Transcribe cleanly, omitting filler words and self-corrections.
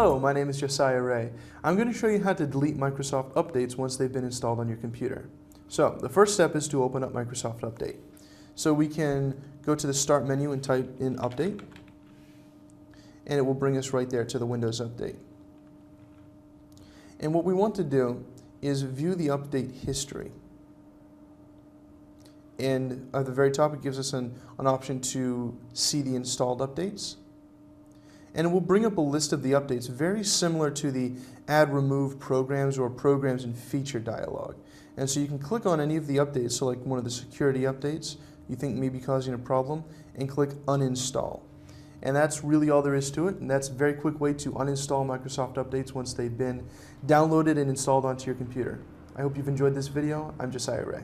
Hello, my name is Josiah Ray. I'm going to show you how to delete Microsoft updates once they've been installed on your computer. So the first step is to open up Microsoft Update. So we can go to the Start menu and type in Update, and it will bring us right there to the Windows Update. And what we want to do is view the update history. And at the very top it gives us an option to see the installed updates. And it will bring up a list of the updates very similar to the Add Remove Programs or Programs and Feature dialog. And so you can click on any of the updates, so like one of the security updates you think may be causing a problem, and click Uninstall. And that's really all there is to it, and that's a very quick way to uninstall Microsoft updates once they've been downloaded and installed onto your computer. I hope you've enjoyed this video. I'm Josiah Ray.